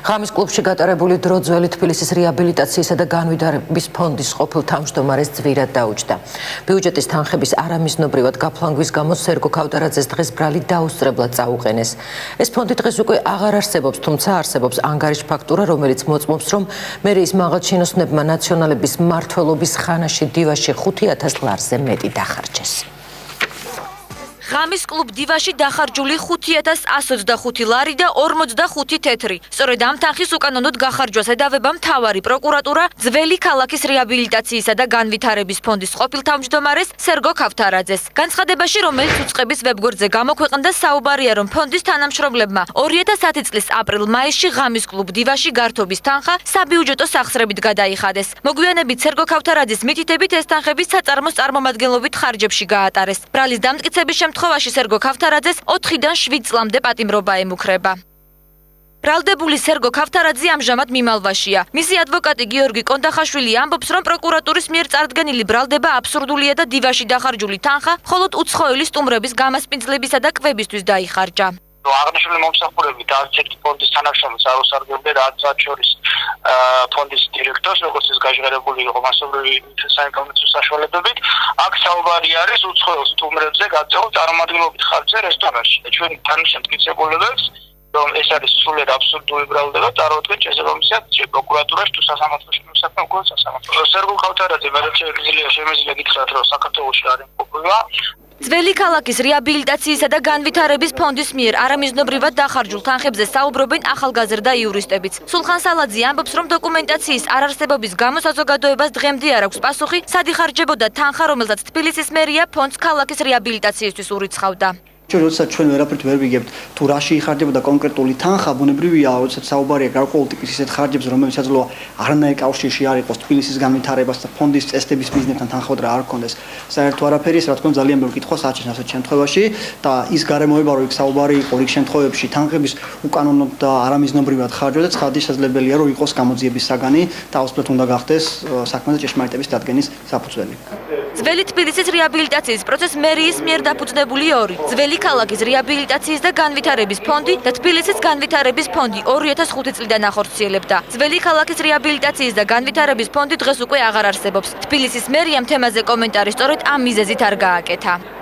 ღამის კლუბში გატარებული დრო ძველი თბილისის რეაბილიტაციისა და განვითარების ფონდის ყოფილ თავმჯდომარეს ძვირად დაუჯდა. ბიუჯეტის თანხების არამიზნობრივად გაფლანგვის გამო სერგო ქავტარაძეს დღეს ბრალი დაუსწრებლად წაუყენეს. ეს ფონდი დღეს უკვე აღარ არსებობს, თუმცა არსებობს ანგარიშ ფაქტურა, რომელიც მოწმობს, რომ მერიის მაღალჩინოსნებმა ნაციონალების მმართველობის ხანაში დივაში 5,000 ლარზე მეტი დახარჯეს. ღამის კლუბ დივაში დახარჯული 5,125 ლარი და 45 თეთრი. სწორედ ამ თანხის უკანონოდ გახარჯვას ედავება მთავარი პროკურატურა ძველი ქალაქის რეაბილიტაციისა და განვითარების ფონდის ყოფილ თავმჯდომარეს სერგო ქავთარაძეს. განცხადებაში, რომელიც უწყების ვებგვერდზე გამოქვეყნდა, საუბარია, რომ ფონდის თანამშრომლებმა 2010 წლის აპრილ-მაისში ღამის კლუბ დივაში გართობის თანხა საბიუჯეტო სახსრებით გადაიხადეს. მოგვიანებით სერგო ქავთარაძის მითითებით ეს თანხები საწარმოს წარმომადგენლობით ხარჯებში გაატარეს. ბრალის დამტკიცების შემთხვევაში სერგო ქავთარაძეს 4-დან 7 წლამდე პატიმრობა ემუქრება. ბრალდებული სერგო ქავთარაძე ამჟამად მიმალვაშია. მისი ადვოკატი გიორგი კონდახაშვილი ამბობს, რომ პროკურატურის მიერ წარდგენილი ბრალდება აბსურდულია და დივაში დახარჯული თანხა მხოლოდ უცხოელი სტუმრების გამასპინძლებისა და კვებისთვის დაიხარჯა. აღნიშნული მომსახურები და ერთ ფონდის თანამშრომლებს არ უსარგებლე, რაც შორის ფონდის დირექტორს, როგორც ის გაჟღერებული იყო მასობრივი საინფორმაციო საშუალებებით, აქ საუბარი არის უცხოელ სტუმრებზე გაწეულ წარმომადგენლობით ხარჯზე რესტორანში. ჩვენ თანამშრომლებებს, რომ ეს არის სრულიად აბსურდული ბრალდება, წარმოადგენს შესაბამისად პროკურატურაში თუ სასამართლოში მოსაქმე უკვე სასამართლო. სერგო ქავთარაძე შემიძლია გითხრათ, რომ საქართველოში არ იმყოფება. ძველი ქალაქის რეაბილიტაციისა და განვითარების ფონდის მიერ არამიზნობრივად დახარჯულ თანხებზე საუბრობენ ახალგაზრდა იურისტებიც. სულხან სალაძე ამბობს, რომ დოკუმენტაციის არარსებობის გამო საზოგადოებას დღემდე არ აქვს პასუხი, სად იხარჯებოდა თანხა, რომელსაც თბილისის მერია ფონდს ქალაქის რეაბილიტაციისთვის ურიცხავდა. როდესაც ჩვენ ვერაფრით ვერ ვიგებთ თუ რაში იხარჯებოდა კონკრეტული თანხა, ბუნებრივია, როდესაც საუბარია გარკვეული ტიპის ისეთ ხარჯებზე, რომელიც აძლოა არანაირ კავშირში არ იყოს თბილისის განვითარებას და ფონდის წესდების მიზნებთან თანხმობა არ ჰქონდეს. საერთო არაფერი, რა თქმა უნდა, ძალიან ბევრი კითხვა საჭიროა ასეთ შემთხვევაში და ის გარემოება, რომ იქ საუბარი იყო რიგ შემთხვევებში თანხების უკანონოდ და არამიზნობრივად ხარჯვა და ცხადი შესაძლებელია, რომ იყოს გამოძიების საგანი და აუცილებლად უნდა გახდეს საქმეზე ჭეშმარიტების დადგენის საფუძველი. ძველი თბილისის რეაბილიტაციის პროცესს მერიის მიერ დაფუძნებული ორი. ძველი ქალაქის რეაბილიტაციის და განვითარების ფონდი და თბილისის განვითარების ფონდი 2005 წლიდან ახორციელებდა. ძველი ქალაქის რეაბილიტაციის და განვითარების ფონდი დღეს უკვე აღარ არსებობს. თბილისის მერიამ თემაზე კომენტარი სწორედ ამ მიზეზით არ გააკეთა.